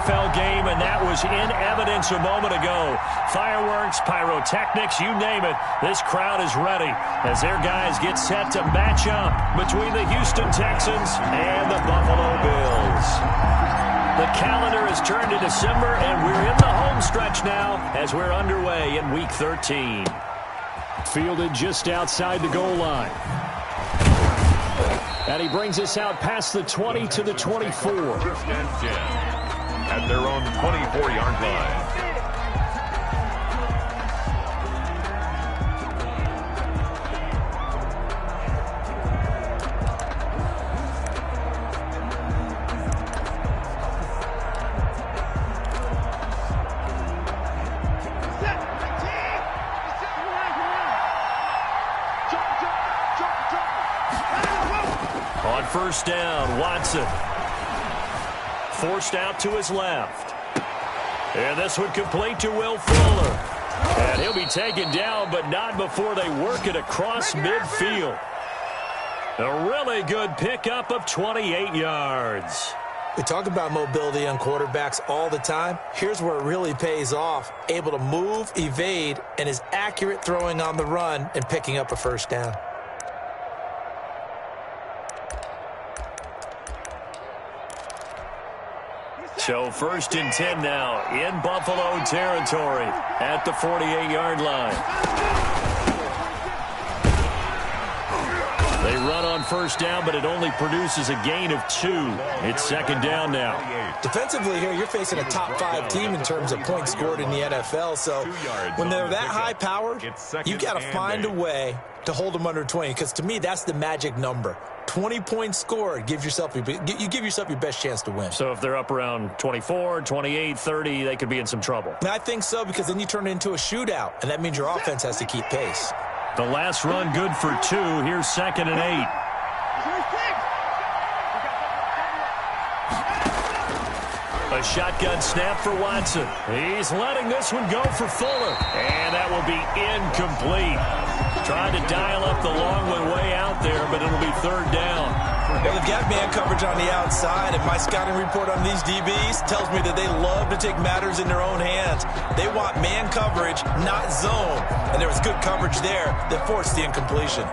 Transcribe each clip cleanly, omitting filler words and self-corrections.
NFL game, and that was in evidence a moment ago. Fireworks, pyrotechnics, you name it. This crowd is ready as their guys get set to match up between the Houston Texans and the Buffalo Bills. The calendar has turned to December, and we're in the home stretch now as we're underway in Week 13. Fielded just outside the goal line. And he brings us out past the 20 to the 24. First and 10 at their own 24-yard line. On first down, Watson. Forced out to his left. And this one complete to Will Fuller. And he'll be taken down, but not before they work it across midfield. A really good pickup of 28 yards. We talk about mobility on quarterbacks all the time. Here's where it really pays off. Able to move, evade, and is accurate throwing on the run and picking up a first down. So first and 10 now in Buffalo territory at the 48-yard line. They run on first down, but it only produces a gain of 2. It's second down now. Defensively here, you're facing a top 5 team in terms of points scored in the NFL. So when they're that high-powered, you got to find a way to hold them under 20, because to me, that's the magic number. 20 points scored, you give yourself your best chance to win. So if they're up around 24, 28, 30, they could be in some trouble. I think so, because then you turn it into a shootout, and that means your offense has to keep pace. The last run good for 2. Here's second and 8. A shotgun snap for Watson. He's letting this one go for Fuller. And that will be incomplete. Trying to dial up the long one way out there, but it'll be third down. Well, they've got man coverage on the outside, and my scouting report on these DBs tells me that they love to take matters in their own hands. They want man coverage, not zone. And there was good coverage there that forced the incompletion.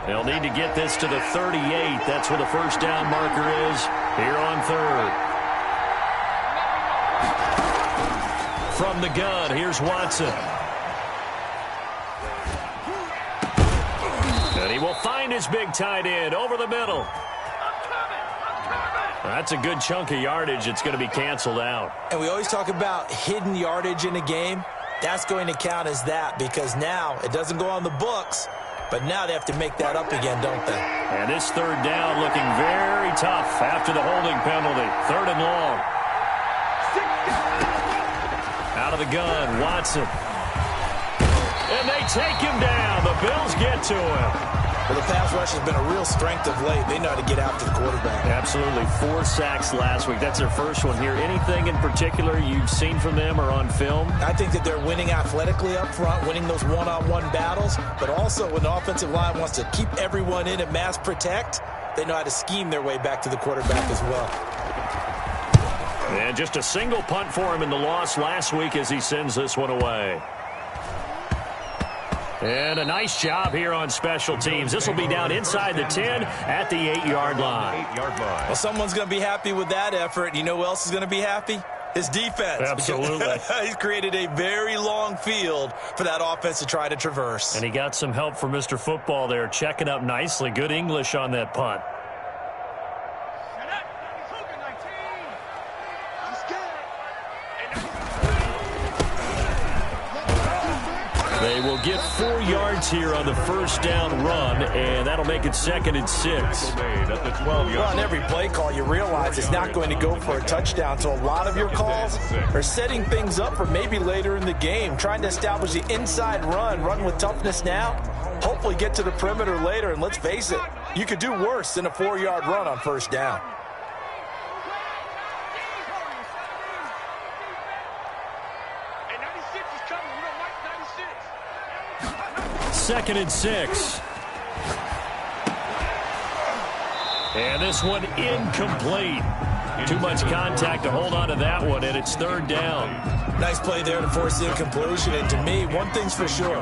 They'll need to get this to the 38. That's where the first down marker is here on third. From the gun, here's Watson. And he will find his big tight end over the middle. That's a good chunk of yardage. It's going to be canceled out. And we always talk about hidden yardage in a game. That's going to count as that, because now it doesn't go on the books. But now they have to make that up again, don't they? And this third down looking very tough after the holding penalty. Third and long. Out of the gun, Watson. And they take him down. The Bills get to him. Well, the pass rush has been a real strength of late. They know how to get after the quarterback. Absolutely. 4 sacks last week. That's their first one here. Anything in particular you've seen from them or on film? I think that they're winning athletically up front, winning those one-on-one battles, but also when the offensive line wants to keep everyone in and mass protect, they know how to scheme their way back to the quarterback as well. And just a single punt for him in the loss last week as he sends this one away. And a nice job here on special teams. This will be down inside the 10 at the 8-yard line. Well, someone's going to be happy with that effort. You know who else is going to be happy? His defense. Absolutely. He's created a very long field for that offense to try to traverse. And he got some help from Mr. Football there, checking up nicely. Good English on that punt. They will get 4 yards here on the first down run, and that'll make it second and 6. Well, on every play call, you realize it's not going to go for a touchdown, so a lot of your calls are setting things up for maybe later in the game, trying to establish the inside run with toughness now, hopefully get to the perimeter later, and let's face it, you could do worse than a 4-yard run on first down. 2nd and 6. And this one incomplete. Too much contact to hold on to that one, and it's 3rd down. Nice play there to force the incompletion. And to me, one thing's for sure.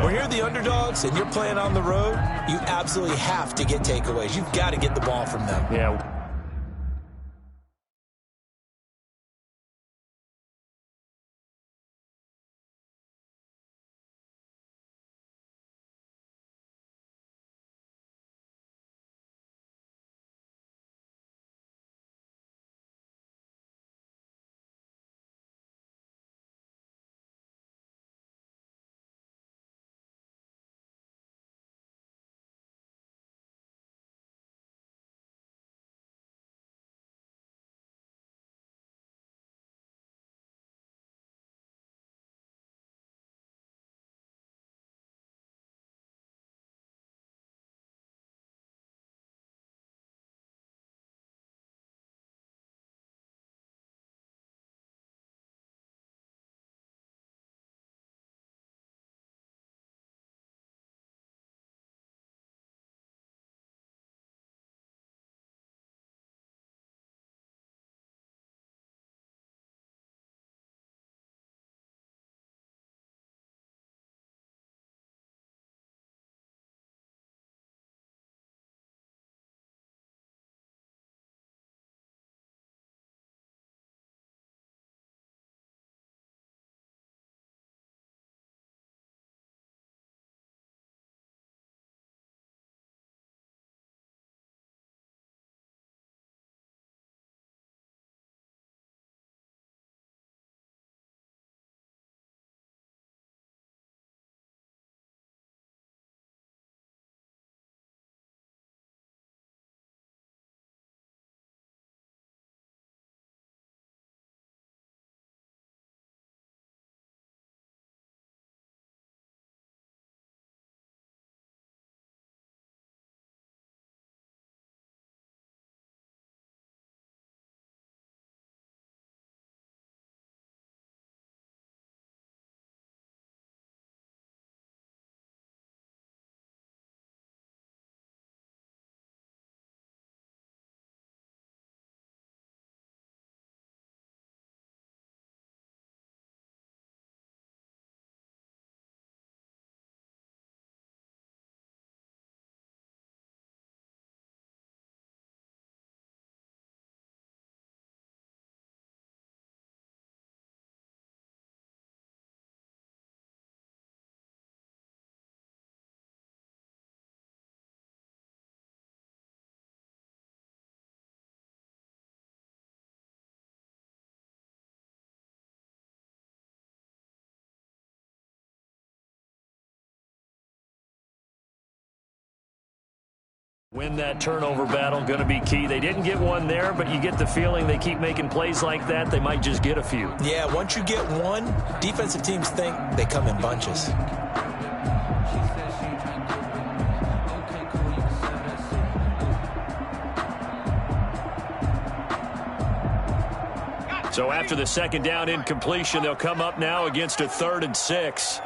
When you're the underdogs and you're playing on the road, you absolutely have to get takeaways. You've got to get the ball from them. Yeah. Win that turnover battle, going to be key. They didn't get one there, but you get the feeling they keep making plays like that, they might just get a few. Yeah, once you get one, defensive teams think they come in bunches. So after the 2nd down incompletion, they'll come up now against a 3rd and 6.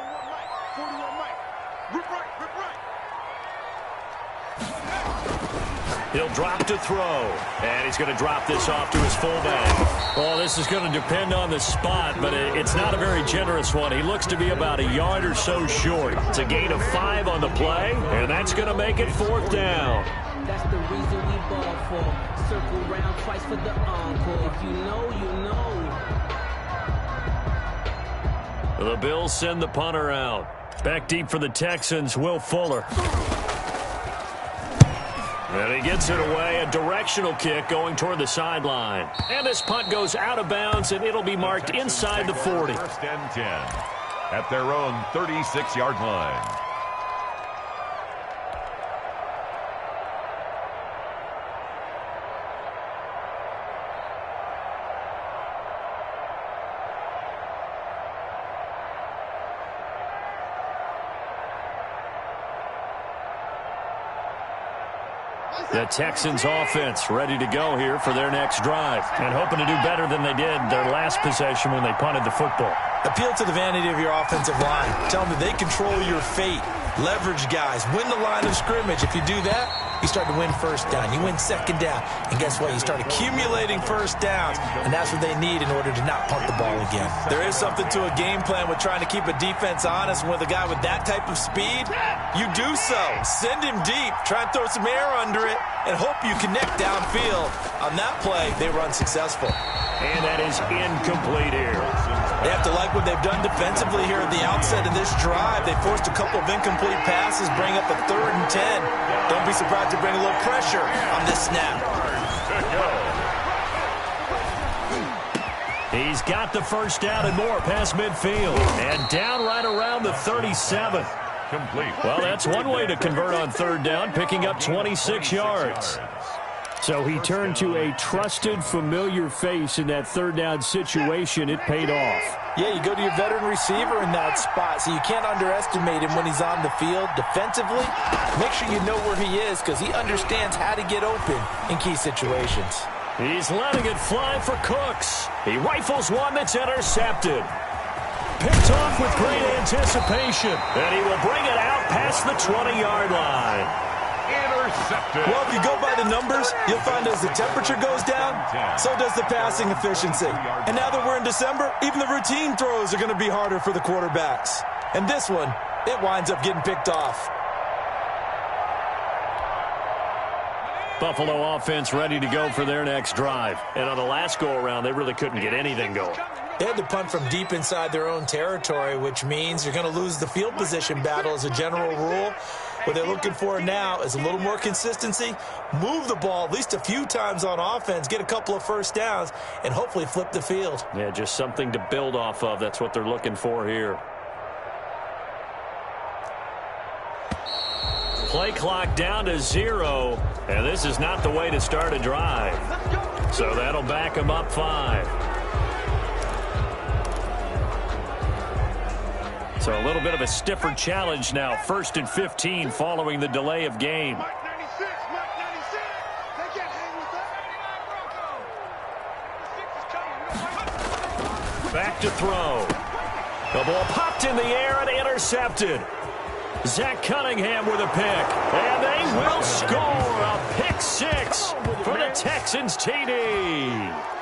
He'll drop to throw, and he's going to drop this off to his fullback. Well, this is going to depend on the spot, but it's not a very generous one. He looks to be about a yard or so short. It's a gain of 5 on the play, and that's going to make it 4th down. That's the reason we ball for. Circle round twice for the encore. If you know, you know. The Bills send the punter out. Back deep for the Texans, Will Fuller. And he gets it away, a directional kick going toward the sideline. And this punt goes out of bounds, and it'll be marked inside the 40. 1st and 10 at their own 36-yard line. The Texans offense ready to go here for their next drive, and hoping to do better than they did their last possession when they punted the football. Appeal to the vanity of your offensive line. Tell them that they control your fate. Leverage guys. Win the line of scrimmage. If you do that, you start to win first down. You win second down. And guess what? You start accumulating first downs. And that's what they need in order to not punt the ball again. There is something to a game plan with trying to keep a defense honest. And with a guy with that type of speed, you do so. Send him deep. Try and throw some air under it and hope you connect downfield. On that play, they were unsuccessful. And that is incomplete here. They have to like what they've done defensively here at the outset of this drive. They forced a couple of incomplete passes, bring up a 3rd and 10. Don't be surprised to bring a little pressure on this snap. He's got the first down and more past midfield. And down right around the 37. Complete. Well, that's one way to convert on 3rd down, picking up 26 yards. So he turned to a trusted, familiar face in that 3rd down situation. It paid off. Yeah, you go to your veteran receiver in that spot, so you can't underestimate him when he's on the field. Defensively, make sure you know where he is because he understands how to get open in key situations. He's letting it fly for Cooks. He rifles one that's intercepted. Picked off with great anticipation. And he will bring it out past the 20-yard line. Intercepted. Well, if you go by the numbers, you'll find as the temperature goes down, so does the passing efficiency. And now that we're in December, even the routine throws are going to be harder for the quarterbacks. And this one, it winds up getting picked off. Buffalo offense ready to go for their next drive. And on the last go-around, they really couldn't get anything going. They had to punt from deep inside their own territory, which means you're going to lose the field position battle as a general rule. What they're looking for now is a little more consistency, move the ball at least a few times on offense, get a couple of first downs, and hopefully flip the field. Yeah, just something to build off of. That's what they're looking for here. Play clock down to 0, and this is not the way to start a drive. So that'll back them up 5. So a little bit of a stiffer challenge now. 1st and 15 following the delay of game. Back to throw. The ball popped in the air and intercepted. Zach Cunningham with a pick. And they will score a pick 6 for the Texans TD.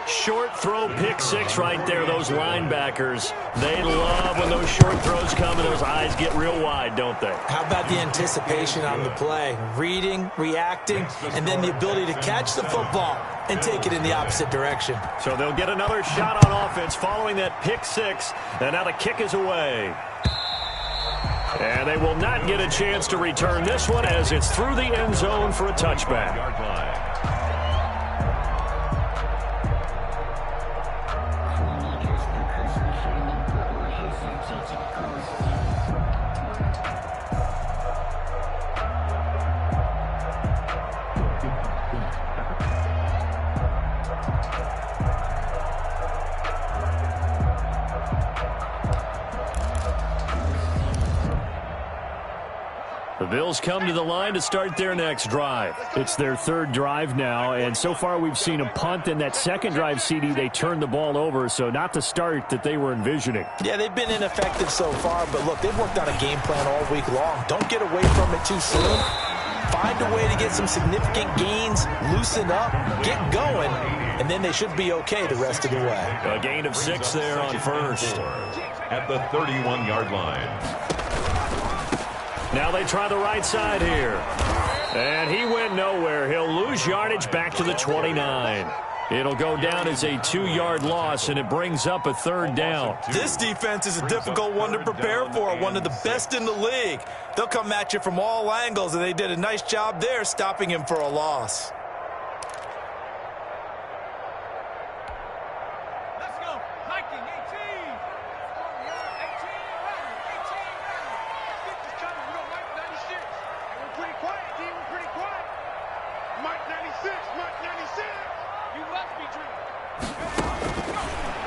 Short throw pick 6 right there. Those linebackers, they love when those short throws come and those eyes get real wide, don't they? How about the anticipation on the play? Reading, reacting, and then the ability to catch the football and take it in the opposite direction. So they'll get another shot on offense following that pick 6, and now the kick is away. And they will not get a chance to return this one as it's through the end zone for a touchback. The Bills come to the line to start their next drive. It's their 3rd drive now, and so far we've seen a punt. And that 2nd drive, CD, they turned the ball over, so not the start that they were envisioning. Yeah, they've been ineffective so far, but look, they've worked on a game plan all week long. Don't get away from it too soon. Find a way to get some significant gains, loosen up, get going, and then they should be okay the rest of the way. A gain of 6 there on 1st. At the 31-yard line. Now they try the right side here. And he went nowhere. He'll lose yardage back to the 29. It'll go down as a 2-yard loss, and it brings up a 3rd down. This defense is a difficult one to prepare for, one of the best in the league. They'll come at you from all angles, and they did a nice job there stopping him for a loss.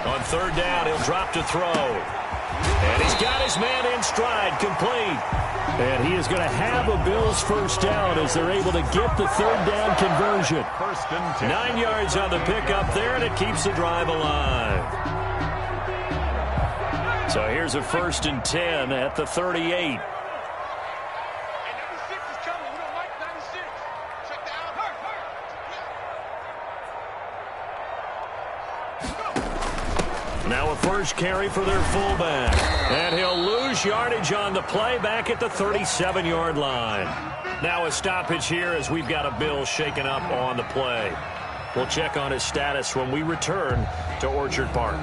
On 3rd down, he'll drop to throw. And he's got his man in stride, complete. And he is going to have a Bills first down as they're able to get the 3rd down conversion. 1st and 10. 9 yards on the pickup there, and it keeps the drive alive. So here's a 1st and 10 at the 38. Now a first carry for their fullback. And he'll lose yardage on the play back at the 37-yard line. Now a stoppage here as we've got a Bill shaken up on the play. We'll check on his status when we return to Orchard Park.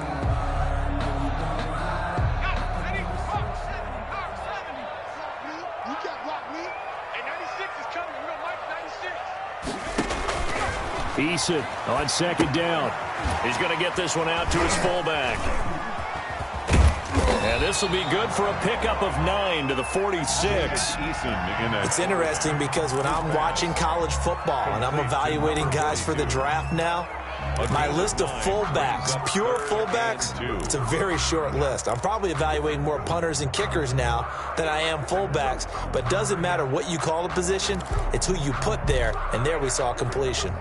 Eason on 2nd down. He's going to get this one out to his fullback. And this will be good for a pickup of 9 to the 46. It's interesting because when I'm watching college football and I'm evaluating guys for the draft now, my list of fullbacks, pure fullbacks, it's a very short list. I'm probably evaluating more punters and kickers now than I am fullbacks. But it doesn't matter what you call a position, it's who you put there, and there we saw completion.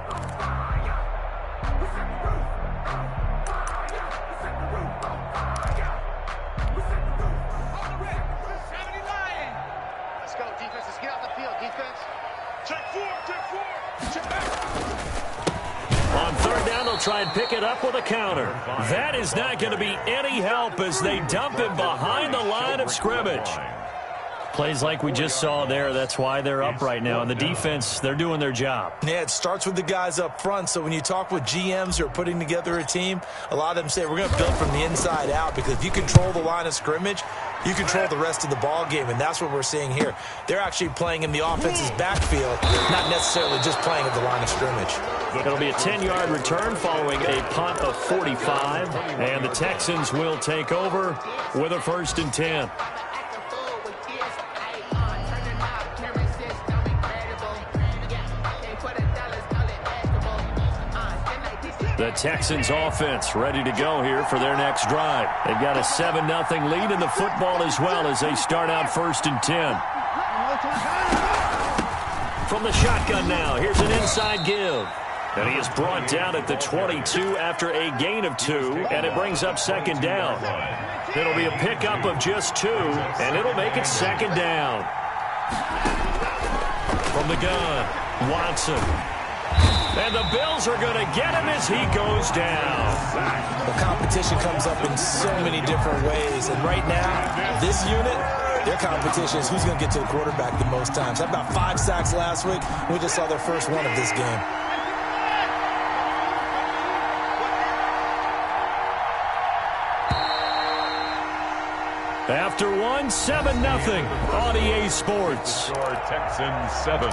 Try and pick it up with a counter. That is not going to be any help as they dump him behind the line of scrimmage. Plays like we just saw there, that's why they're up right now. And the defense, they're doing their job. Yeah, it starts with the guys up front. So when you talk with GMs who are putting together a team, a lot of them say we're going to build from the inside out, because if you control the line of scrimmage, you control the rest of the ball game, and that's what we're seeing here. They're actually playing in the offense's backfield, not necessarily just playing at the line of scrimmage. It'll be a 10-yard return following a punt of 45, and the Texans will take over with a 1st and 10. The Texans offense ready to go here for their next drive. They've got a 7-0 lead in the football as well as they start out 1st and 10. From the shotgun now, here's an inside give. And he is brought down at the 22 after a gain of 2, and it brings up 2nd down. It'll be a pickup of just 2, and it'll make it 2nd down. From the gun, Watson. And the Bills are going to get him as he goes down. The competition comes up in so many different ways. And right now, this unit, their competition is who's going to get to the quarterback the most times. Had about 5 sacks last week. We just saw their first one of this game. After one, 7-0 on EA Sports. Texans 7,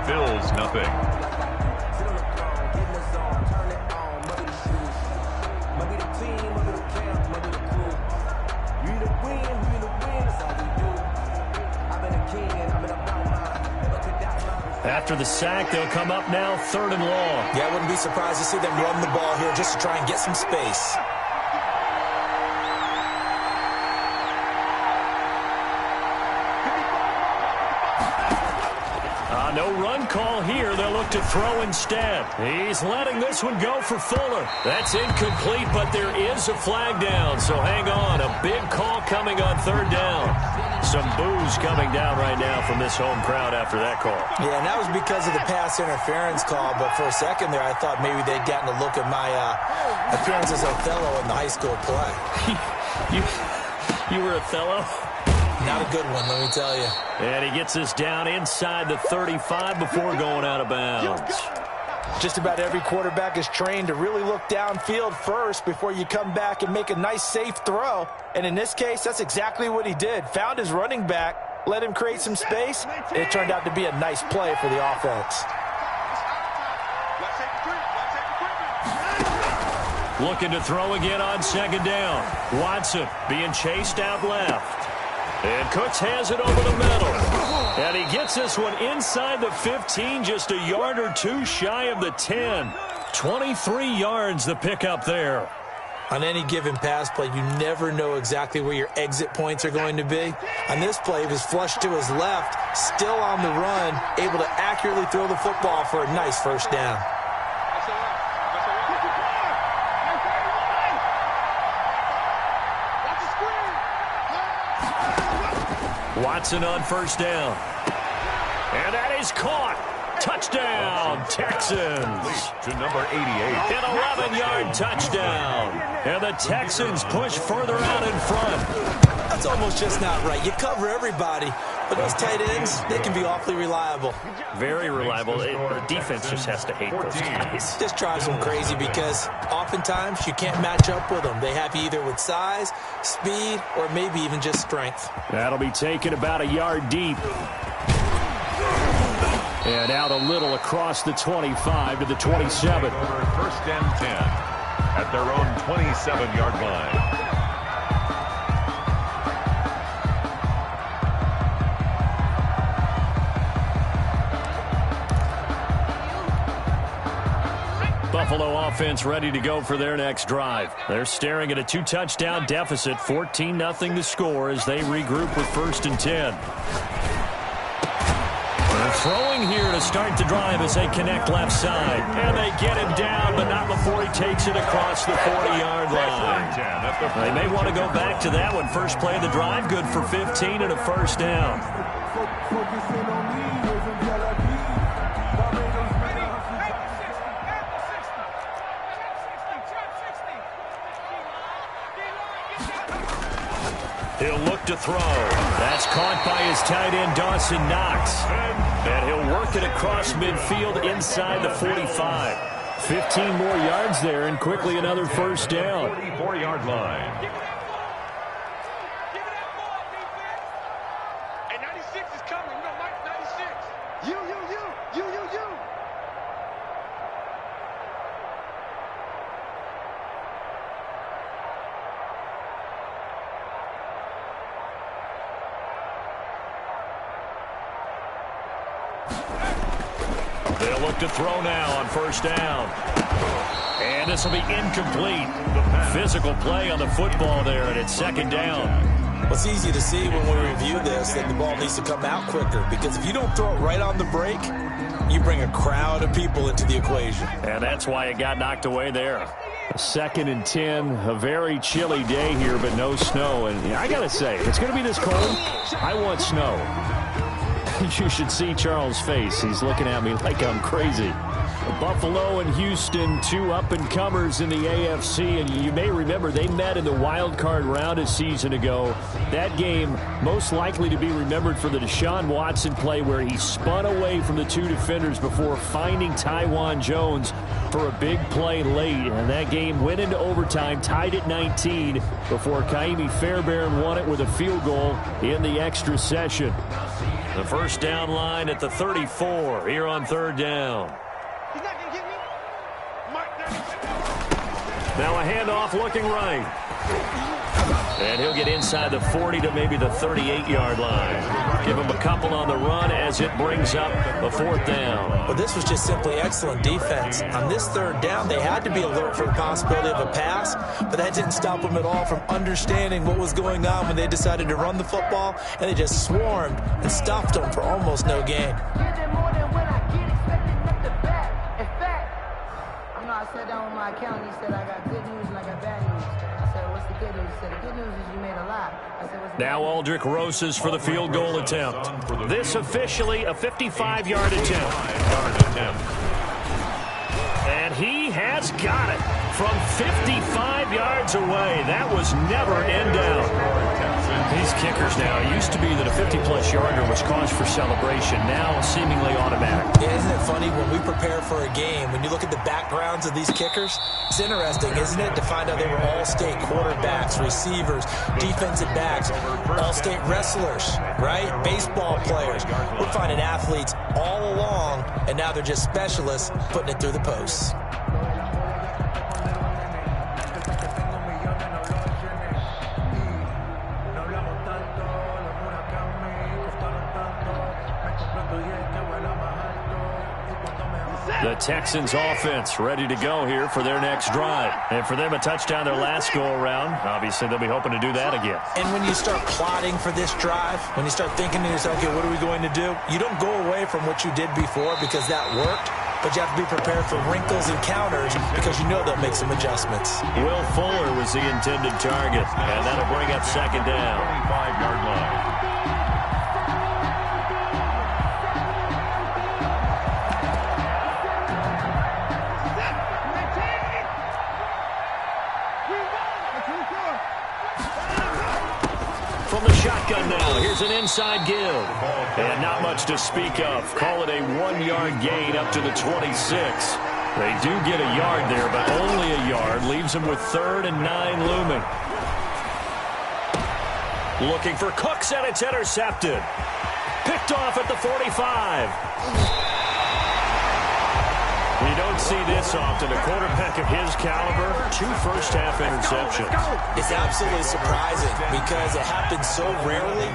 Bills nothing. After the sack, they'll come up now 3rd and long. Yeah, I wouldn't be surprised to see them run the ball here just to try and get some space. No run call here. They'll look to throw instead. He's letting this one go for Fuller. That's incomplete, but there is a flag down, so hang on. A big call coming on 3rd down. Some boos coming down right now from this home crowd after that call. Yeah, and that was because of the pass interference call, but for a second there I thought maybe they'd gotten a look at my appearance as Othello in the high school play. You were Othello? Not a good one, let me tell you. And he gets us down inside the 35 before going out of bounds. Just about every quarterback is trained to really look downfield first before you come back and make a nice, safe throw. And in this case, that's exactly what he did. Found his running back, let him create some space, and it turned out to be a nice play for the offense. Looking to throw again on 2nd down. Watson being chased out left. And Cooks has it over the middle. And he gets this one inside the 15, just a yard or 2 shy of the 10. 23 yards the pickup there. On any given pass play, you never know exactly where your exit points are going to be. On this play, he was flushed to his left, still on the run, able to accurately throw the football for a nice 1st down. Watson on first down. And that is caught. Touchdown, Texans. To number 88. An 11-yard touchdown. And the Texans push further out in front. That's almost just not right. You cover everybody, but those tight ends, they can be awfully reliable. Very reliable. The defense just has to hate those guys. Just drives them crazy because oftentimes you can't match up with them. They have you either with size, speed, or maybe even just strength. That'll be taken about a yard deep. And out a little across the 25 to the 27. First and 10 at their own 27-yard line. Buffalo offense ready to go for their next drive. They're staring at a 2-touchdown deficit, 14-0 to score as they regroup with first and 10. They're throwing here to start the drive as they connect left side. And they get him down, but not before he takes it across the 40-yard line. They may want to go back to that one. First play of the drive, good for 15 and a first down. He'll look to throw. That's caught by his tight end, Dawson Knox. And he'll work it across midfield inside the 45. 15 more yards there and quickly another first down. 44-yard line. Hey, 96 is coming. We got Mike 96. You. They'll look to throw now on first down. And this will be incomplete. Physical play on the football there, and it's second down. Well, it's easy to see when we review this that the ball needs to come out quicker, because if you don't throw it right on the break, you bring a crowd of people into the equation. And that's why it got knocked away there. Second and 10, a very chilly day here, but no snow. And I got to say, if it's going to be this cold, I want snow. You should see Charles' face. He's looking at me like I'm crazy. Buffalo and Houston, two up-and-comers in the AFC, and you may remember they met in the wild card round a season ago. That game most likely to be remembered for the Deshaun Watson play where he spun away from the two defenders before finding Tywan Jones for a big play late. And that game went into overtime, tied at 19, before Kaimi Fairbairn won it with a field goal in the extra session. The first down line at the 34 here on third down. He's not going to get me. Mike 96. Now a handoff looking right. And he'll get inside the 40 to maybe the 38-yard line. Give him a couple on the run as it brings up a fourth down. Well, this was just simply excellent defense. On this third down, they had to be alert for the possibility of a pass, but that didn't stop them at all from understanding what was going on when they decided to run the football, and they just swarmed and stopped them for almost no gain. I sat down with my accountant. He said, I got good news and I got bad news. I said, what's the good news? He said, the good news is you made a lot. I said, what's the Now Aldrich Rosas for the field goal attempt. This officially a 55-yard attempt. And he has got it from 55 yards away. That was never in doubt. These kickers now, it used to be that a 50-plus yarder was cause for celebration. Now seemingly automatic. Yeah, isn't it funny when we prepare for a game, when you look at the backgrounds of these kickers, it's interesting, isn't it, to find out they were all-state quarterbacks, receivers, defensive backs, all-state wrestlers, right? Baseball players. We're finding athletes all along, and now they're just specialists putting it through the posts. The Texans offense ready to go here for their next drive. And for them, a touchdown their last go-around. Obviously, they'll be hoping to do that again. And when you start plotting for this drive, when you start thinking to yourself, okay, what are we going to do? You don't go away from what you did before because that worked, but you have to be prepared for wrinkles and counters because you know they'll make some adjustments. Will Fuller was the intended target, and that'll bring up second down. 25-yard line. shotgun now. Here's an inside give. And not much to speak of. Call it a 1-yard gain up to the 26. They do get a yard there, but only a yard. Leaves them with 3rd and 9 looming. Looking for Cooks, and it's intercepted. Picked off at the 45. You don't see this often. A quarterback of his caliber, 2 first-half interceptions. It's absolutely surprising because it happens so rarely.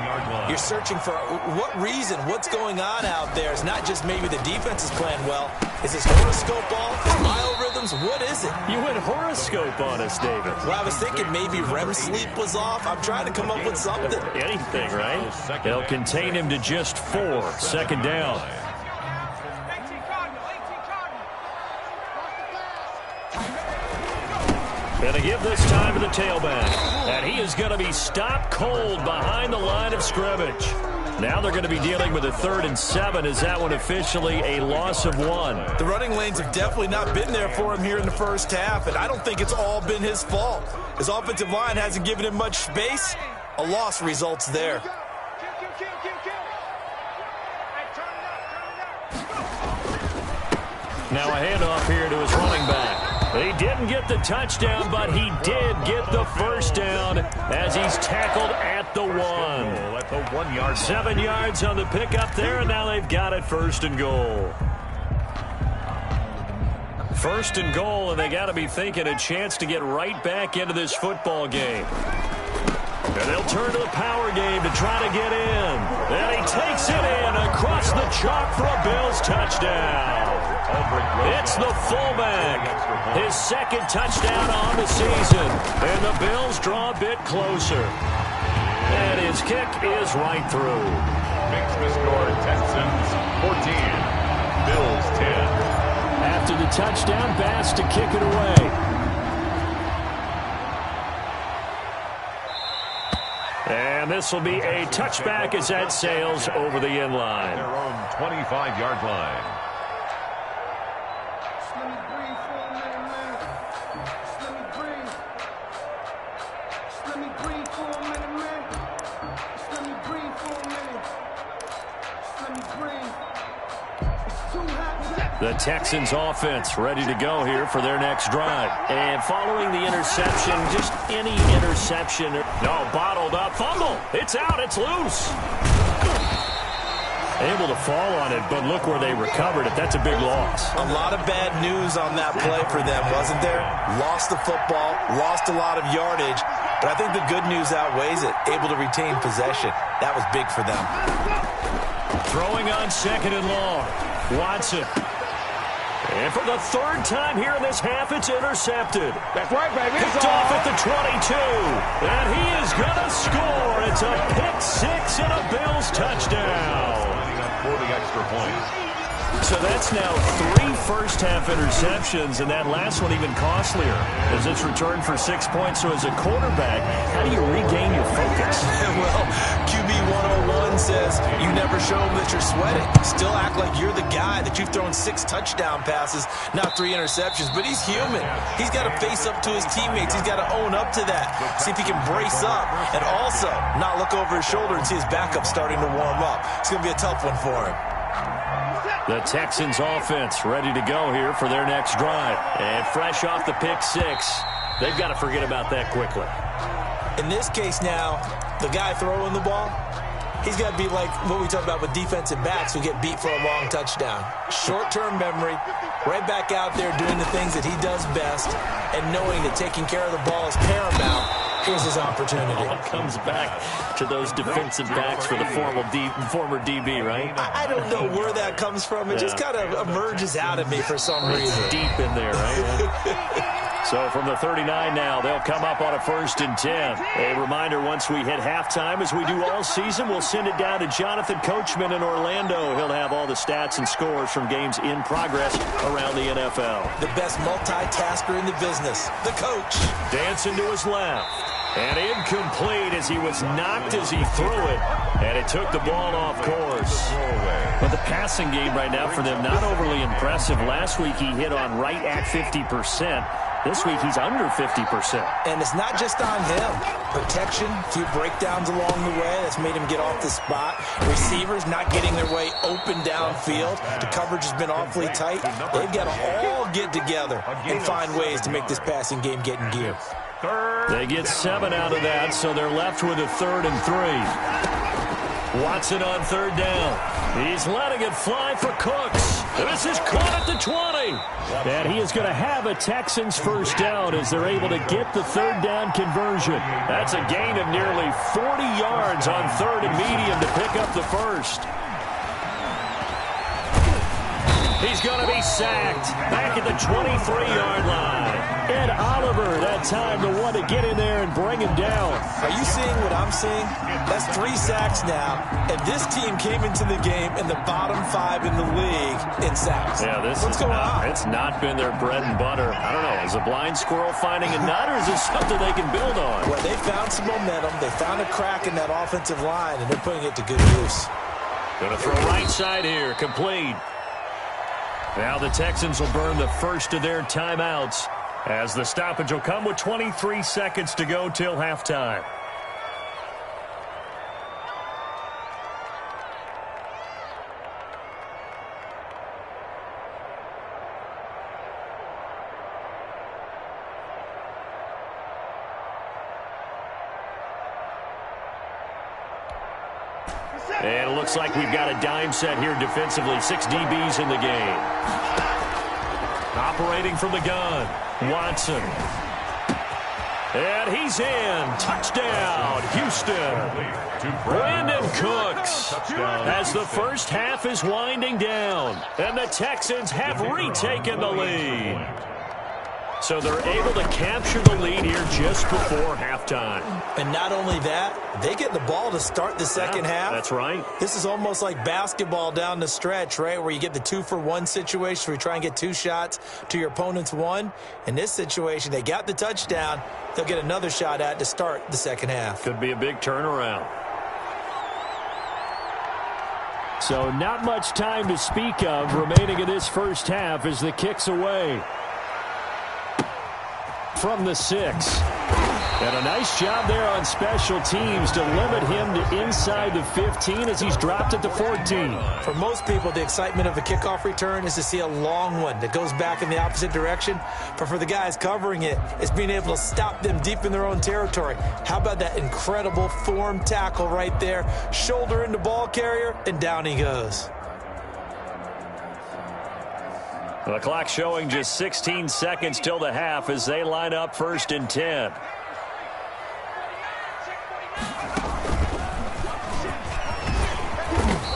You're searching for what reason, what's going on out there. It's not just maybe the defense is playing well. Is this horoscope off? Biorhythms? What is it? You went horoscope on us, David. Well, I was thinking maybe REM sleep was off. I'm trying to come up with something. Anything, right? They'll contain him to just 4. Second down. And a give this time to the tailback. And he is going to be stopped cold behind the line of scrimmage. Now they're going to be dealing with a 3rd and 7. Is that one officially a loss of 1? The running lanes have definitely not been there for him here in the first half, and I don't think it's all been his fault. His offensive line hasn't given him much space. A loss results there. Now a handoff here to his running back. He didn't get the touchdown, but he did get the first down as he's tackled at the 1. At the 1-yard. 7 yards on the pickup there, and now they've got it 1st and goal. 1st and goal, and they got to be thinking a chance to get right back into this football game. And they'll turn to the power game to try to get in. And he takes it in across the chalk for a Bills touchdown. It's the fullback. His 2nd touchdown on the season. And the Bills draw a bit closer. And his kick is right through. Makes the score Texans 14, Bills 10. After the touchdown, Bass to kick it away. And this will be a touchback as that sails over the end line. Their own 25-yard line. Let me breathe for a minute, man. Let me breathe. Let me breathe for a minute, man. Let me breathe for a minute. Let me breathe. It's too hot. The Texans offense ready to go here for their next drive. And following the interception, just any interception. No, bottled up. Fumble. It's out. It's loose. Able to fall on it, but look where they recovered it. That's a big loss. A lot of bad news on that play for them, wasn't there? Lost the football, lost a lot of yardage, but I think the good news outweighs it. Able to retain possession. That was big for them. Throwing on 2nd and long. Watson. And for the 3rd time here in this half, it's intercepted. That's right, baby. Picked off at the 22. And he is going to score. It's a pick 6 and a Bills touchdown. For the extra point. So that's now 3 first-half interceptions, and that last one even costlier as it's returned for 6 points. So as a quarterback, how do you regain your focus? Well, QB 101 says you never show them that you're sweating. Still act like you're the guy, that you've thrown 6 touchdown passes, not 3 interceptions. But he's human. He's got to face up to his teammates. He's got to own up to that. See if he can brace up and also not look over his shoulder and see his backup starting to warm up. It's going to be a tough one for him. The Texans offense ready to go here for their next drive. And fresh off the pick 6, they've got to forget about that quickly. In this case now, the guy throwing the ball, he's got to be like what we talk about with defensive backs who get beat for a long touchdown. Short-term memory, right back out there doing the things that he does best, and knowing that taking care of the ball is paramount. Here's his opportunity. All comes back to those defensive backs for the former DB, right? I don't know where that comes from. It just kind of emerges out of me for some reason. It's deep in there, right? So from the 39 now, they'll come up on a 1st and 10. A reminder, once we hit halftime, as we do all season, we'll send it down to Jonathan Coachman in Orlando. He'll have all the stats and scores from games in progress around the NFL. The best multitasker in the business, the coach. Dancing to his left. And incomplete as he was knocked as he threw it. And it took the ball off course. But the passing game right now for them, not overly impressive. Last week he hit on right at 50%. This week, he's under 50%. And it's not just on him. Protection, a few breakdowns along the way. That's made him get off the spot. Receivers not getting their way open downfield. The coverage has been awfully tight. They've got to all get together and find ways to make this passing game get in gear. They get 7 out of that, so they're left with a 3rd and 3. Watson on 3rd down. He's letting it fly for Cooks. This is caught at the 20. And he is going to have a Texans first down as they're able to get the 3rd down conversion. That's a gain of nearly 40 yards on 3rd and medium to pick up the first. He's going to be sacked back at the 23-yard line. Ed Oliver, that time the one to get in there and bring him down. Are you seeing what I'm seeing? That's 3 sacks now, and this team came into the game in the bottom 5 in the league in sacks. Yeah, what's going on? It's not been their bread and butter. I don't know. Is a blind squirrel finding a nut, or is it something they can build on? Well, they found some momentum. They found a crack in that offensive line, and they're putting it to good use. Going to throw right side here, complete. Now the Texans will burn the first of their timeouts as the stoppage will come with 23 seconds to go till halftime. And it looks like we've got a dime set here defensively. 6 DBs in the game. Operating from the gun, Watson. And he's in. Touchdown, Houston. Brandon Cooks as the first half is winding down. And the Texans have retaken the lead. So they're able to capture the lead here just before halftime. And not only that, they get the ball to start the second half. That's right. This is almost like basketball down the stretch, right, where you get the 2-for-1 situation where you try and get 2 shots to your opponent's 1. In this situation, they got the touchdown. They'll get another shot at to start the second half. Could be a big turnaround. So not much time to speak of remaining in this first half as the kick's away. From the 6. And a nice job there on special teams to limit him to inside the 15 as he's dropped at the 14. For most people, the excitement of a kickoff return is to see a long one that goes back in the opposite direction. But for the guys covering it, it's being able to stop them deep in their own territory. How about that incredible form tackle right there? Shoulder into ball carrier, and down he goes. The clock showing just 16 seconds till the half as they line up 1st and 10.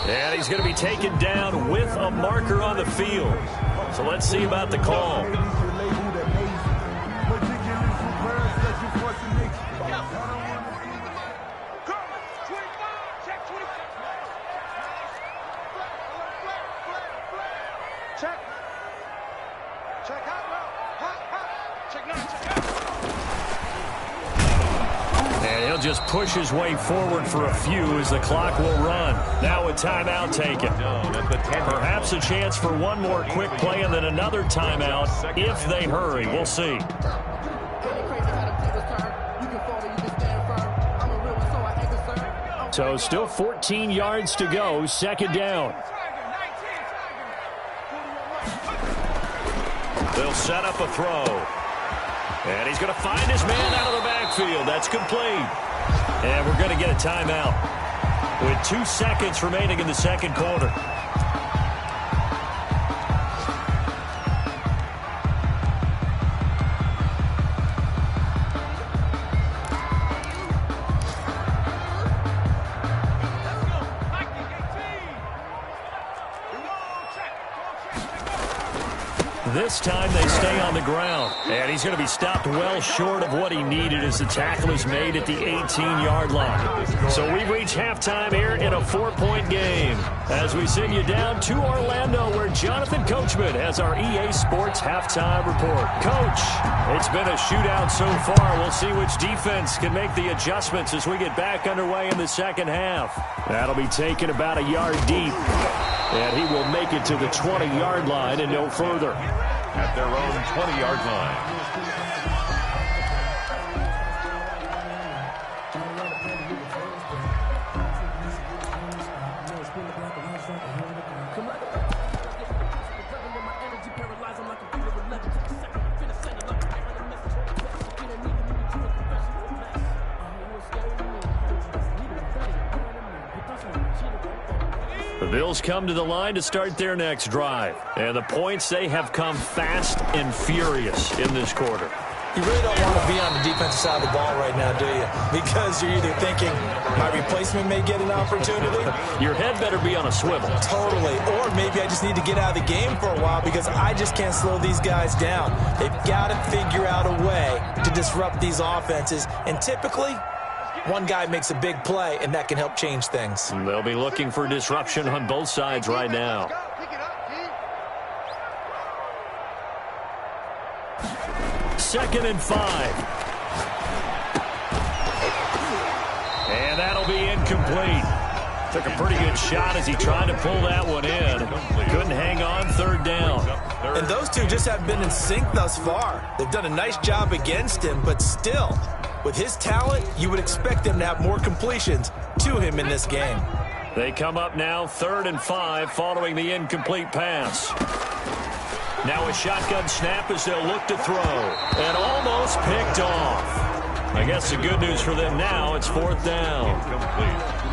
And he's going to be taken down with a marker on the field. So let's see about the call. And he'll just push his way forward for a few as the clock will run. Now a timeout taken. Perhaps a chance for one more quick play and then another timeout if they hurry. We'll see. So still 14 yards to go, 2nd down. They'll set up a throw. And he's going to find his man out of the backfield. That's complete. And we're going to get a timeout with 2 seconds remaining in the second quarter. This time they stay on the ground. And he's going to be stopped well short of what he needed as the tackle is made at the 18-yard line. So we've reached halftime here in a 4-point game. As we send you down to Orlando where Jonathan Coachman has our EA Sports halftime report. Coach, it's been a shootout so far. We'll see which defense can make the adjustments as we get back underway in the second half. That'll be taken about a yard deep. And he will make it to the 20-yard line and no further. At their own 20-yard line. The Bills come to the line to start their next drive. And the points, they have come fast and furious in this quarter. You really don't want to be on the defensive side of the ball right now, do you? Because you're either thinking, my replacement may get an opportunity. Your head better be on a swivel. Totally. Or maybe I just need to get out of the game for a while because I just can't slow these guys down. They've got to figure out a way to disrupt these offenses. And typically, one guy makes a big play, and that can help change things. They'll be looking for disruption on both sides right now. Second and 5. And that'll be incomplete. Took a pretty good shot as he tried to pull that one in. Couldn't hang on, third down. And those two just have been in sync thus far. They've done a nice job against him, but still, with his talent, you would expect them to have more completions to him in this game. They come up now, 3rd and 5, following the incomplete pass. Now a shotgun snap as they'll look to throw. And almost picked off. I guess the good news for them now, it's 4th down.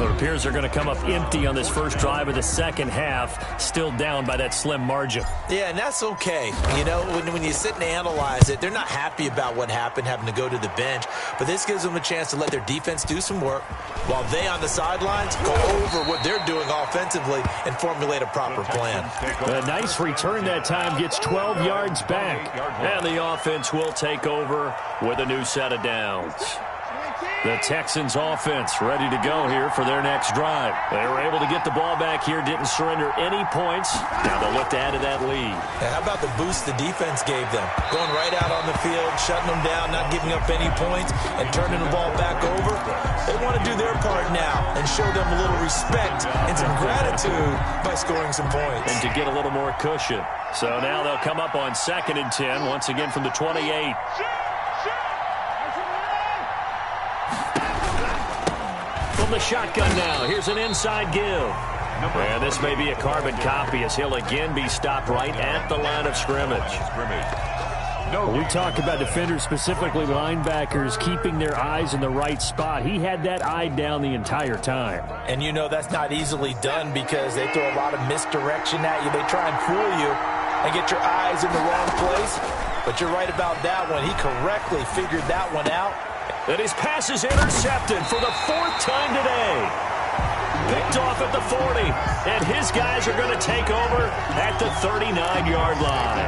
It appears they're going to come up empty on this first drive of the second half, still down by that slim margin. Yeah, and that's okay. You know, when you sit and analyze it, they're not happy about what happened, having to go to the bench. But this gives them a chance to let their defense do some work while they on the sidelines go over what they're doing offensively and formulate a proper plan. A nice return that time, gets 12 yards back. And the offense will take over with a new set of downs. The Texans offense ready to go here for their next drive. They were able to get the ball back here, didn't surrender any points. Now they'll look to add to that lead. Now, how about the boost the defense gave them? Going right out on the field, shutting them down, not giving up any points, and turning the ball back over. They want to do their part now and show them a little respect and some gratitude by scoring some points. And to get a little more cushion. So now they'll come up on 2nd and 10, once again from the 28. From the shotgun now, here's an inside give. And this may be a carbon copy as he'll again be stopped right at the line of scrimmage. When we talk about defenders, specifically linebackers, keeping their eyes in the right spot, he had that eye down the entire time. And you know that's not easily done because they throw a lot of misdirection at you. They try and fool you and get your eyes in the wrong place. But you're right about that one. He correctly figured that one out. And his pass is intercepted for the 4th time today. Picked off at the 40. And his guys are going to take over at the 39-yard line.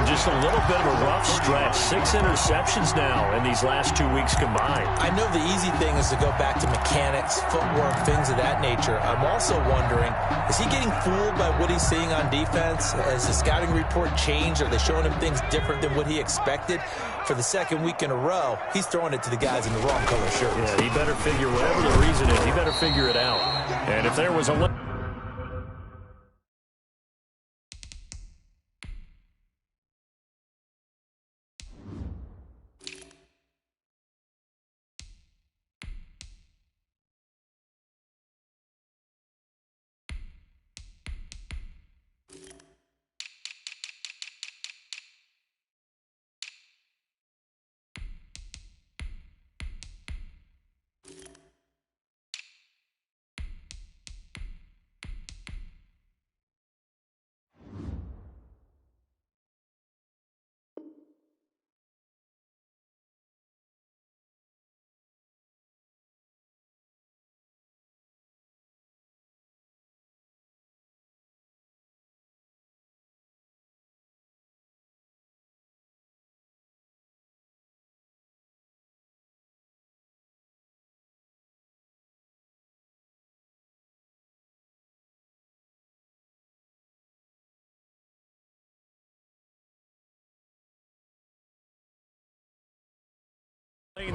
Just a little bit of a rough stretch. 6 interceptions now in these last 2 weeks combined. I know the easy thing is to go back to mechanics, footwork, things of that nature. I'm also wondering, is he getting fooled by what he's seeing on defense? Has the scouting report changed? Are they showing him things different than what he expected? For the 2nd week in a row, he's throwing it to the guys in the wrong color shirts. Yeah, he better figure whatever the reason is, he better figure it out. And if there was a...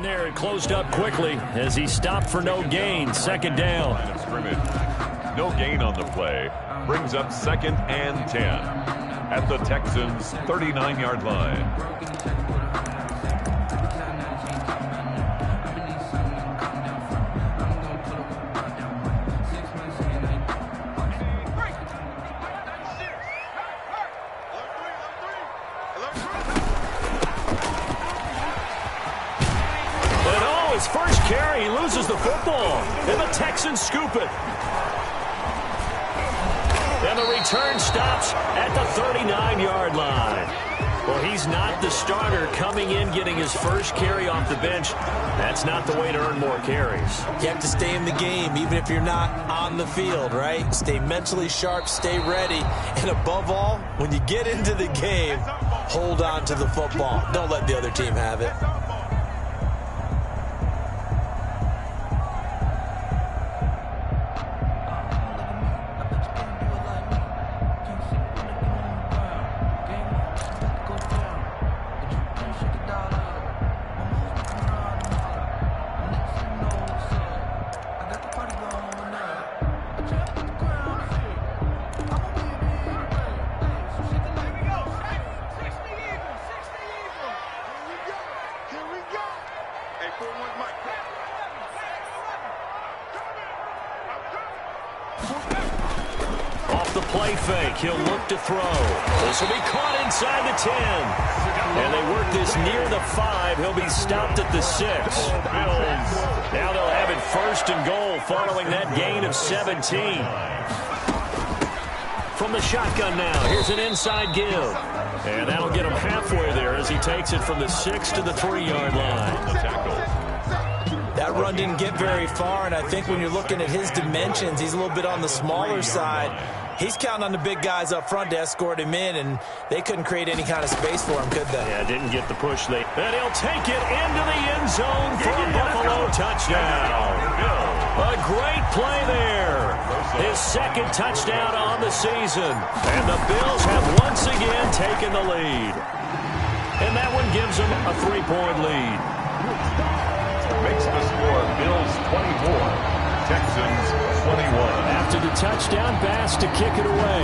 There, it closed up quickly as he stopped for no gain. 2nd down. No gain on the play. Brings up 2nd and 10 at the Texans' 39-yard line. His first carry, he loses the football, and the Texans scoop it. And the return stops at the 39-yard line. Well, he's not the starter coming in, getting his first carry off the bench. That's not the way to earn more carries. You have to stay in the game, even if you're not on the field, right? Stay mentally sharp, stay ready. And above all, when you get into the game, hold on to the football. Don't let the other team have it. Off the play fake, he'll look to throw. This will be caught inside the 10. And they work this near the 5. He'll be stopped at the 6. Now they'll have it first and goal following that gain of 17. From the shotgun now, here's an inside give. And that'll get him halfway there as he takes it from the 6 to the 3-yard line. That run didn't get very far, and I think when you're looking at his dimensions, he's a little bit on the smaller side. He's counting on the big guys up front to escort him in, and they couldn't create any kind of space for him, could they? Yeah, didn't get the push. And he'll take it into the end zone for a Buffalo touchdown. A great play there. His second touchdown on the season. And the Bills have once again taken the lead. And that one gives them a 3-point lead. Makes the score Bills 24, Texans 21. After the touchdown, Bass to kick it away.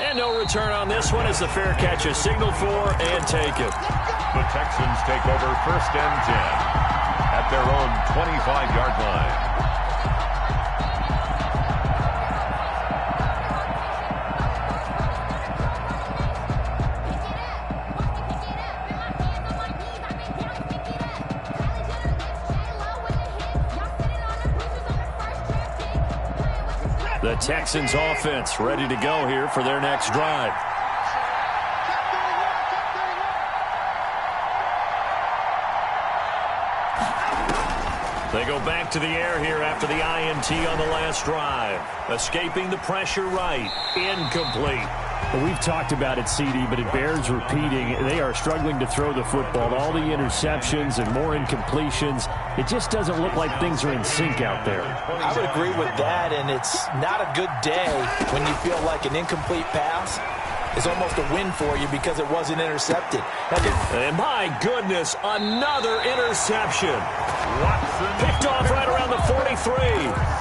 And no return on this one as the fair catch is signaled for and taken. The Texans take over first and 10 at their own 25-yard line. The Texans offense ready to go here for their next drive. They go back to the air here after the INT on the last drive. Escaping the pressure right. Incomplete. Well, we've talked about it, CD, but it bears repeating. They are struggling to throw the football. All the interceptions and more incompletions. It just doesn't look like things are in sync out there. I would agree with that, and it's not a good day when you feel like an incomplete pass is almost a win for you because it wasn't intercepted. And my goodness, another interception. Picked off right around the 43.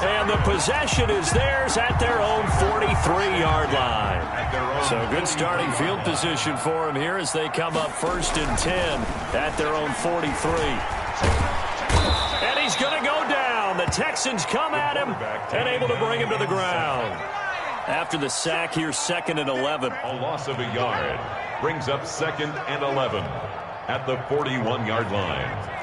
And the possession is theirs at their own 43-yard line. So good starting field position for them here as they come up first and 10 at their own 43. And he's going to go down. The Texans come at him and able to bring him to the ground. After the sack here, 2nd and 11. A loss of a yard brings up 2nd and 11 at the 41-yard line.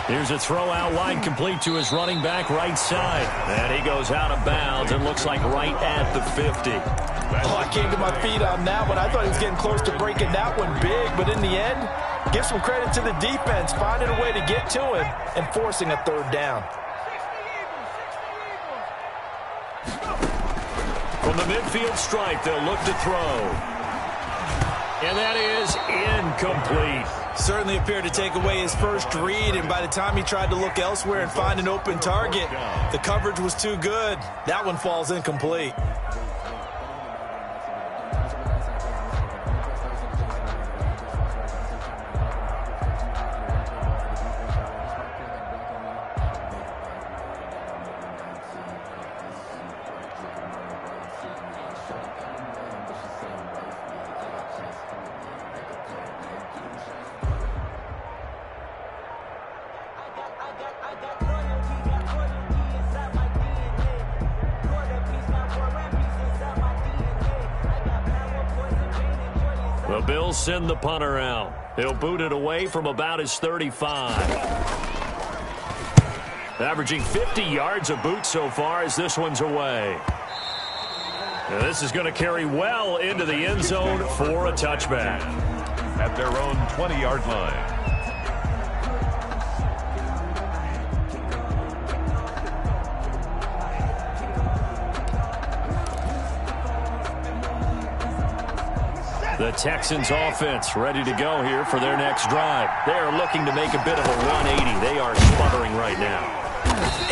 Here's a throw out wide, complete to his running back right side. And he goes out of bounds and looks like right at the 50. Oh, I came to my feet on that one. I thought he was getting close to breaking that one big, but in the end, give some credit to the defense, finding a way to get to him and forcing a 3rd down. From the midfield stripe, they'll look to throw. And that is incomplete. Certainly appeared to take away his first read, and by the time he tried to look elsewhere and find an open target, the coverage was too good. That one falls incomplete. I got loyalty inside my DNA. Quarter piece, not war The Bills send the punter out. He'll boot it away from about his 35. Averaging 50 yards a boot so far as this one's away. Now this is going to carry well into the end zone for a touchback. At their own 20-yard line. The Texans offense ready to go here for their next drive. They are looking to make a bit of a 180. They are sputtering right now.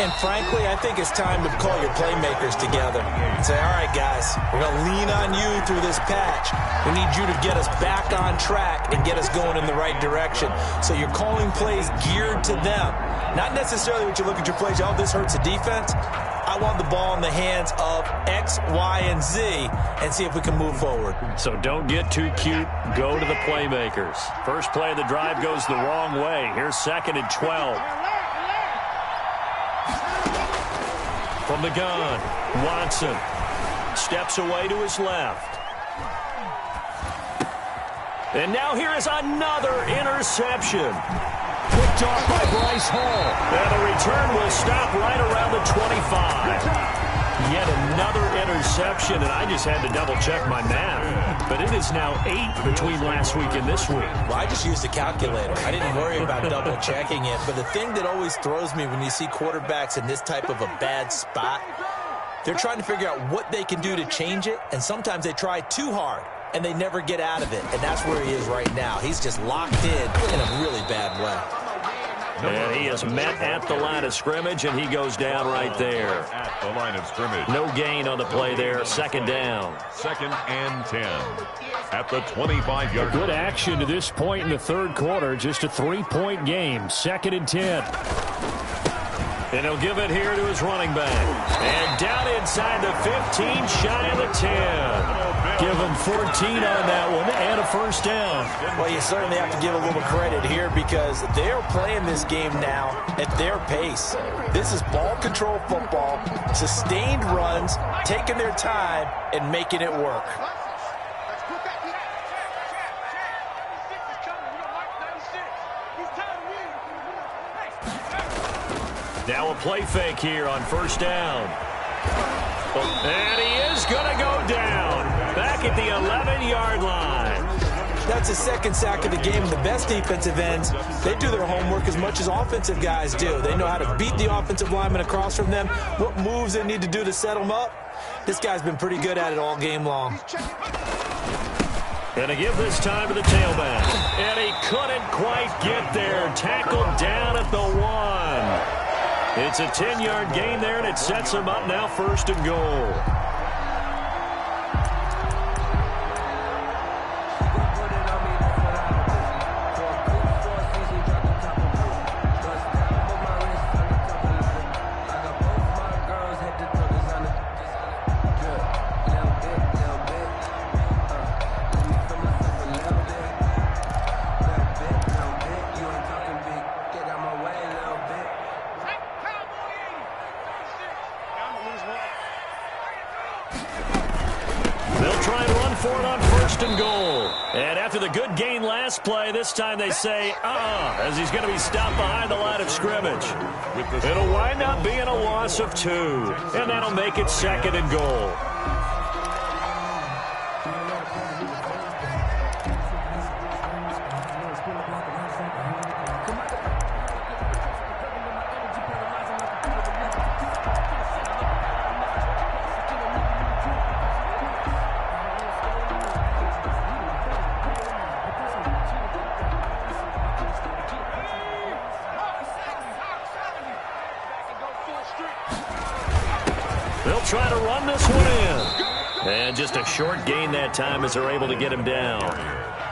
And frankly, I think it's time to call your playmakers together and say, all right, guys, we're going to lean on you through this patch. We need you to get us back on track and get us going in the right direction. So you're calling plays geared to them. Not necessarily what you look at your plays, oh, this hurts the defense. I want the ball in the hands of X, Y, and Z and see if we can move forward. So don't get too cute. Go to the playmakers. First play of the drive goes the wrong way. Here's 2nd and 12. From the gun, Watson steps away to his left. And now here is another interception. Picked off by Bryce Hall. And the return will stop right around the 25. Yet another interception, and I just had to double-check my math. But it is now 8 between last week and this week. Well, I just used a calculator. I didn't worry about double-checking it. But the thing that always throws me when you see quarterbacks in this type of a bad spot, they're trying to figure out what they can do to change it, and sometimes they try too hard, and they never get out of it. And that's where he is right now. He's just locked in a really bad way. And he is met at the line of scrimmage, and he goes down right there. At the line of scrimmage. No gain on the play there. 2nd down. 2nd and 10. At the 25-yard line. Good action to this point in the third quarter. Just a 3-point game. 2nd and 10. And he'll give it here to his running back. And down inside the 15, shy of the 10. Give him 14 on that one and a first down. Well, you certainly have to give a little credit here because they're playing this game now at their pace. This is ball control football, sustained runs, taking their time, and making it work. Now a play fake here on first down. And he is going to go down. Back at the 11-yard line. That's the 2nd sack of the game. The best defensive ends, they do their homework as much as offensive guys do. They know how to beat the offensive lineman across from them, what moves they need to do to set them up. This guy's been pretty good at it all game long. Going to give this time to the tailback. And he couldn't quite get there. Tackled down at the 1. It's a 10-yard gain there, and it sets him up now 1st and goal. Play this time they say as he's going to be stopped behind the line of scrimmage. It'll wind up being a loss of 2, and that'll make it 2nd and goal. They'll try to run this one in. And just a short gain that time as they're able to get him down.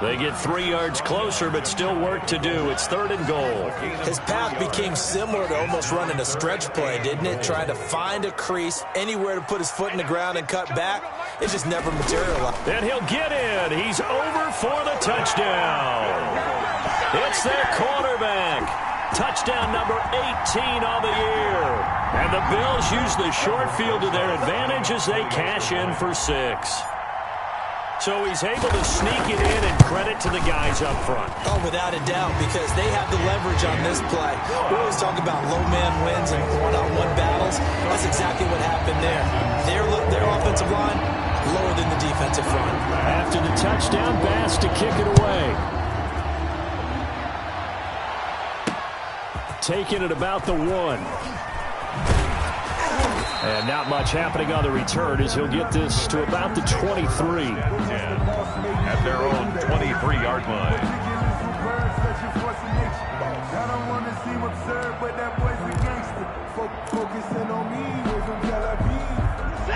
They get 3 yards closer, but still work to do. It's 3rd and goal. His path became similar to almost running a stretch play, didn't it? Trying to find a crease, anywhere to put his foot in the ground and cut back. It just never materialized. And he'll get in. He's over for the touchdown. It's their quarterback. Touchdown number 18 on the year. And the Bills use the short field to their advantage as they cash in for 6. So he's able to sneak it in, and credit to the guys up front. Oh, without a doubt, because they have the leverage on this play. We always talk about low man wins and one-on-one battles. That's exactly what happened there. Their offensive line, lower than the defensive front. After the touchdown, Bass to kick it away. Taking it about the 1. And not much happening on the return as he'll get this to about the 23. At their own 23-yard line. I don't want to seem absurd, but that boy's a gangster. Focusing on me, we're from Tel Aviv.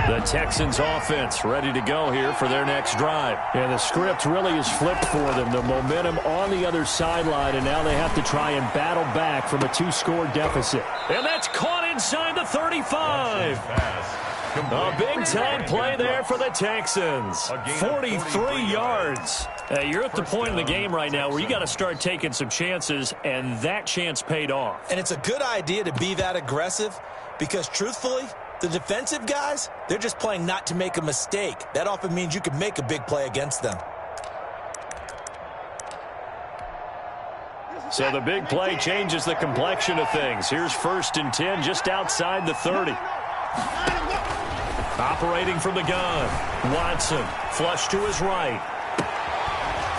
The Texans offense ready to go here for their next drive. And the script really is flipped for them. The momentum on the other sideline, and now they have to try and battle back from a 2-score deficit. And that's caught inside the 35. A big-time play there for the Texans. 43 yards. You're at the point in the game right now where you got to start taking some chances, and that chance paid off. And it's a good idea to be that aggressive because, truthfully, the defensive guys, they're just playing not to make a mistake. That often means you can make a big play against them. So the big play changes the complexion of things. Here's 1st and 10 just outside the 30. Operating from the gun. Watson, flush to his right.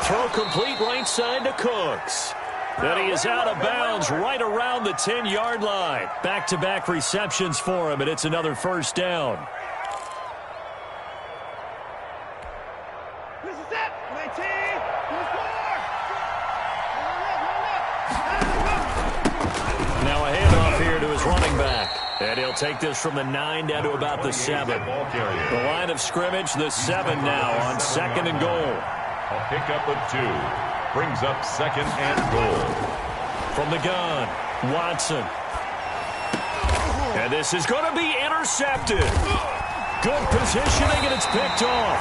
Throw complete right side to Cooks. Then he is out of bounds right around the 10-yard line. Back-to-back receptions for him, and it's another 1st down. Now a handoff here to his running back. And he'll take this from the 9 down to about the 7. The line of scrimmage, the 7 now on 2nd and goal. A pickup of 2. Brings up 2nd and goal. From the gun, Watson. And this is going to be intercepted. Good positioning, and it's picked off.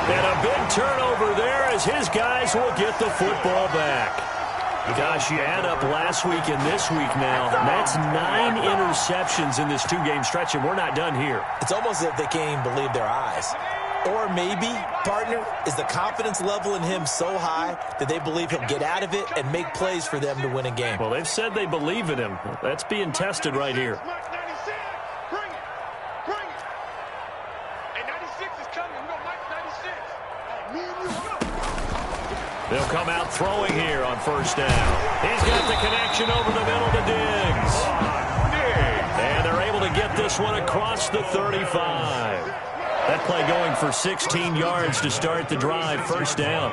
And a big turnover there as his guys will get the football back. Gosh, you add up last week and this week now. That's 9 interceptions in this 2-game stretch, and we're not done here. It's almost as if they can't even believe their eyes. Or maybe, partner, is the confidence level in him so high that they believe he'll get out of it and make plays for them to win a game. Well, they've said they believe in him. That's being tested right here. They'll come out throwing here on 1st down. He's got the connection over the middle to Diggs. And they're able to get this one across the 35. That play going for 16 yards to start the drive. 1st down.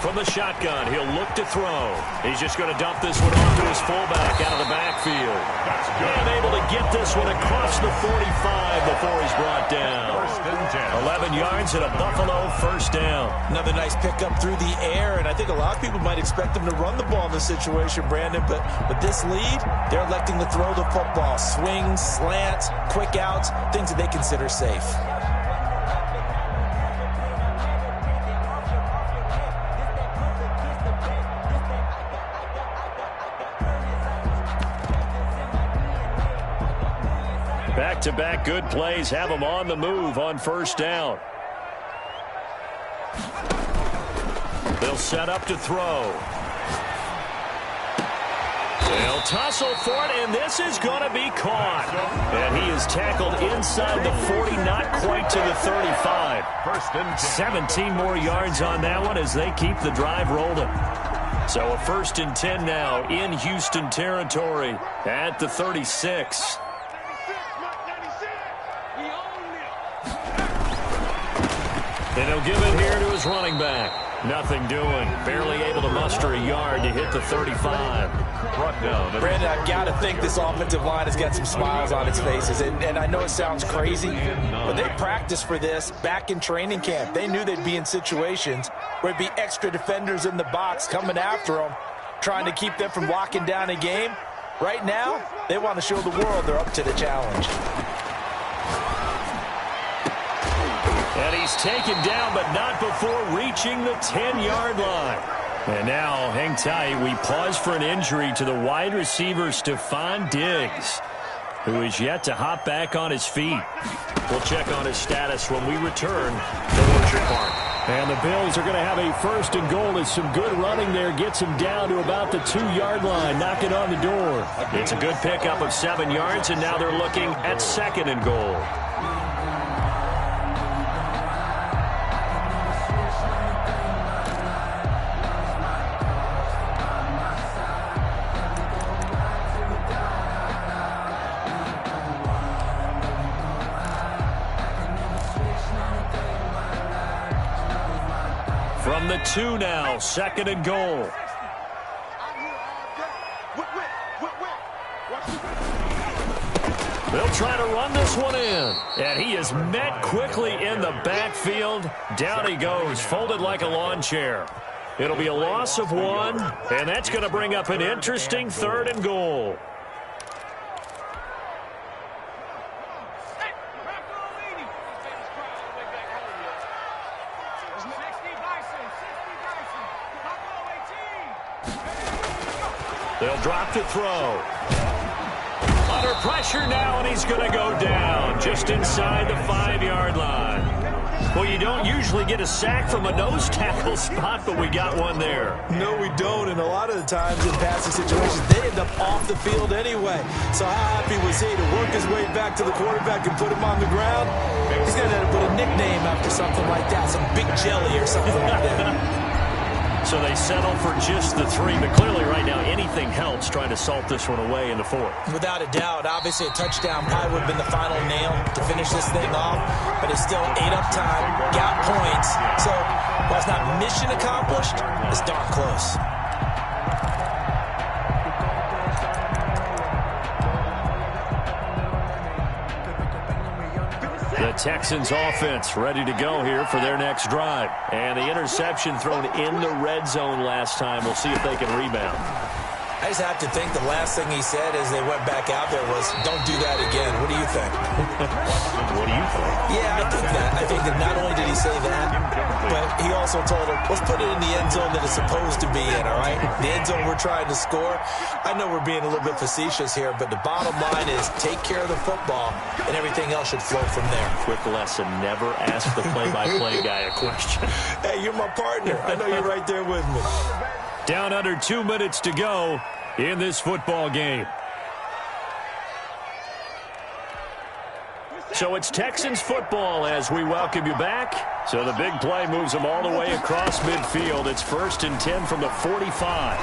From the shotgun, he'll look to throw. He's just going to dump this one off to his fullback out of the backfield. And able to get this one across the 45 before he's brought down. 11 yards and a Buffalo 1st down. Another nice pickup through the air, and I think a lot of people might expect him to run the ball in this situation, Brandon, but with this lead, they're electing to throw the football. Swings, slants, quick outs, things that they consider safe. Back-to-back good plays have them on the move on 1st down. They'll set up to throw. They'll tussle for it, and this is going to be caught. And he is tackled inside the 40, not quite to the 35. 17 more yards on that one as they keep the drive rolling. So a 1st and 10 now in Houston territory at the 36. And he'll give it here to his running back. Nothing doing. Barely able to muster a yard to hit the 35. Brandon, I've got to think this offensive line has got some smiles on its faces. And I know it sounds crazy, but they practiced for this back in training camp. They knew they'd be in situations where it'd be extra defenders in the box coming after them, trying to keep them from locking down a game. Right now, they want to show the world they're up to the challenge. And he's taken down, but not before reaching the 10-yard line. And now, hang tight, we pause for an injury to the wide receiver, Stephon Diggs. who is yet to hop back on his feet. We'll check on his status when we return to Orchard Park. And the Bills are going to have a 1st and goal as some good running there gets him down to about the 2-yard line, knocking on the door. It's a good pickup of 7 yards, and now they're looking at 2nd and goal. From the 2 now, 2nd and goal. They'll try to run this one in. And he is met quickly in the backfield. Down he goes, folded like a lawn chair. It'll be a loss of 1, and that's going to bring up an interesting 3rd and goal. They'll drop to throw. Under pressure now, and he's going to go down just inside the 5-yard line. Well, you don't usually get a sack from a nose tackle spot, but we got one there. No, we don't, and a lot of the times in passing situations, they end up off the field anyway. So how happy was he to work his way back to the quarterback and put him on the ground? He's going to have to put a nickname after something like that, some Big Jelly or something like that. So they settle for just the 3, but clearly right now anything helps trying to salt this one away in the 4th. Without a doubt, obviously a touchdown probably would have been the final nail to finish this thing off, but it's still 8 up time, got points, so while it's not mission accomplished, it's darn close. The Texans offense ready to go here for their next drive. And the interception thrown in the red zone last time. We'll see if they can rebound. I just have to think the last thing he said as they went back out there was, don't do that again. What do you think? What do you think? Yeah, I think that. I think that not only did he say that, but he also told him, let's put it in the end zone that it's supposed to be in, all right? The end zone we're trying to score. I know we're being a little bit facetious here, but the bottom line is take care of the football, and everything else should flow from there. Quick lesson, never ask the play-by-play guy a question. Hey, you're my partner. I know you're right there with me. Down under 2 minutes to go in this football game. So it's Texans football as we welcome you back. So the big play moves them all the way across midfield. It's 1st and 10 from the 45.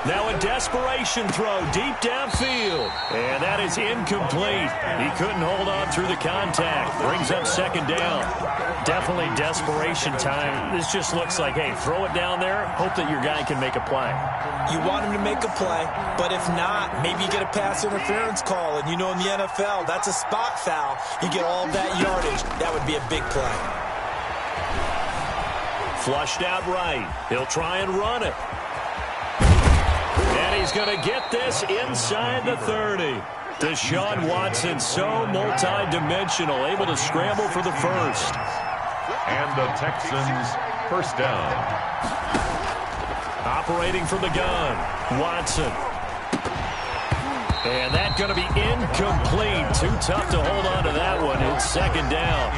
Now a desperation throw deep downfield. And that is incomplete. He couldn't hold on through the contact. Brings up 2nd down. Definitely desperation time. This just looks like, hey, throw it down there. Hope that your guy can make a play. You want him to make a play, but if not, maybe you get a pass interference call. And you know in the NFL, that's a spot foul. You get all that yardage. That would be a big play. Flushed out right. He'll try and run it. And he's going to get this inside the 30. Deshaun Watson, so multi-dimensional, able to scramble for the 1st. And the Texans, 1st down. Operating from the gun, Watson. And that's going to be incomplete. Too tough to hold on to that one. It's 2nd down.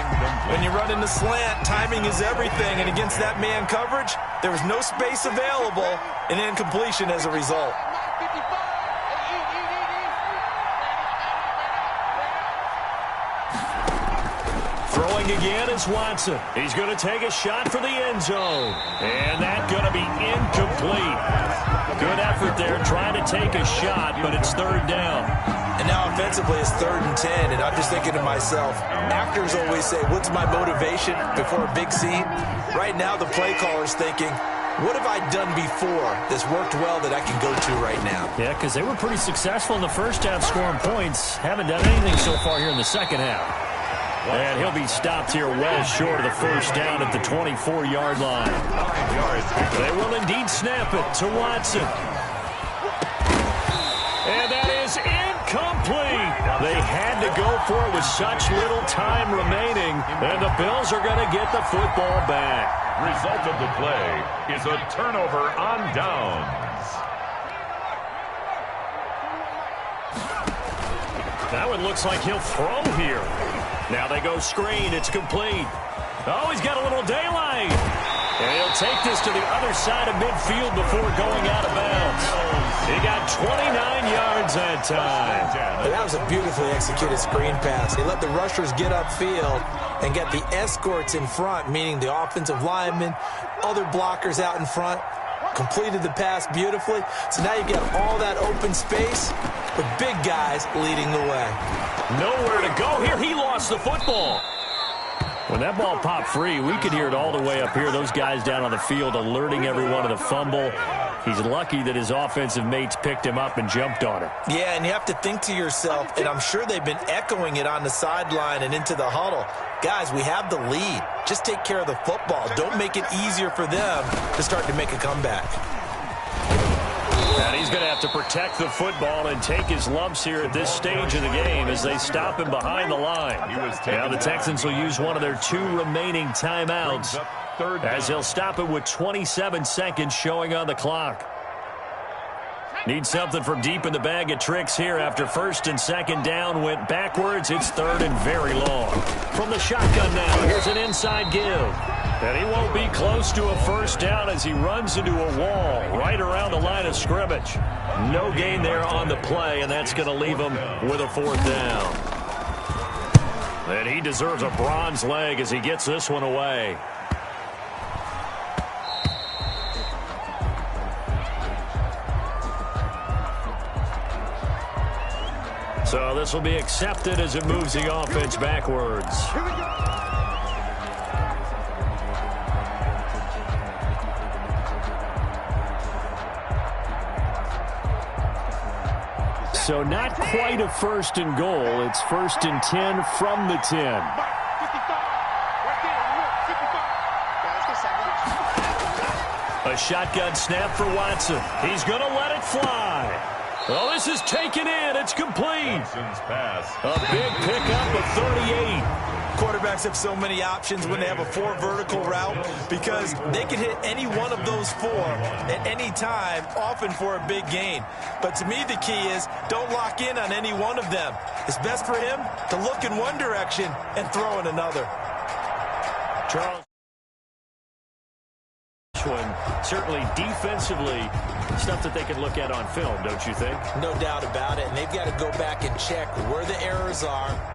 When you run in the slant, timing is everything. And against that man coverage, there was no space available, and incompletion as a result. Throwing again is Watson. He's going to take a shot for the end zone. And that's going to be incomplete. Good effort there trying to take a shot, but it's 3rd down. And now offensively it's 3rd and 10, and I'm just thinking to myself, actors always say, what's my motivation before a big scene? Right now the play caller's thinking, what have I done before that's worked well that I can go to right now? Yeah, because they were pretty successful in the 1st half scoring points. Haven't done anything so far here in the 2nd half. And he'll be stopped here well short of the 1st down at the 24-yard line. They will indeed snap it to Watson. And that is incomplete. They had to go for it with such little time remaining. And the Bills are going to get the football back. Result of the play is a turnover on downs. Now it looks like he'll throw here. Now they go screen. It's complete. Oh, he's got a little daylight. And he'll take this to the other side of midfield before going out of bounds. He got 29 yards that time. That was a beautifully executed screen pass. They let the rushers get upfield and get the escorts in front, meaning the offensive linemen, other blockers out in front. Completed the pass beautifully. So now you get all that open space with big guys leading the way. Nowhere to go here. He lost the football. When that ball popped free, we could hear it all the way up here. Those guys down on the field alerting everyone of the fumble. He's lucky that his offensive mates picked him up and jumped on him. Yeah, and you have to think to yourself, and I'm sure they've been echoing it on the sideline and into the huddle. Guys, we have the lead. Just take care of the football. Don't make it easier for them to start to make a comeback. And he's going to have to protect the football and take his lumps here at this stage of the game as they stop him behind the line. Now the Texans will use one of their 2 remaining timeouts as they'll stop it with 27 seconds showing on the clock. Need something from deep in the bag of tricks here after first and second down went backwards. It's third and very long. From the shotgun now, here's an inside give. And he won't be close to a first down as he runs into a wall right around the line of scrimmage. No gain there on the play, and that's going to leave him with a 4th down. And he deserves a bronze leg as he gets this one away. So this will be accepted as it moves the offense backwards. So not quite a first and goal. It's first and 10 from the 10. A shotgun snap for Watson. He's going to let it fly. Oh, this is taken in. It's complete. A big pickup of 38. Quarterbacks have so many options when they have a 4 vertical route because they can hit any one of those 4 at any time, often for a big gain. But to me, the key is don't lock in on any one of them. It's best for him to look in one direction and throw in another. Charles. Certainly defensively, stuff that they can look at on film, don't you think? No doubt about it. And they've got to go back and check where the errors are.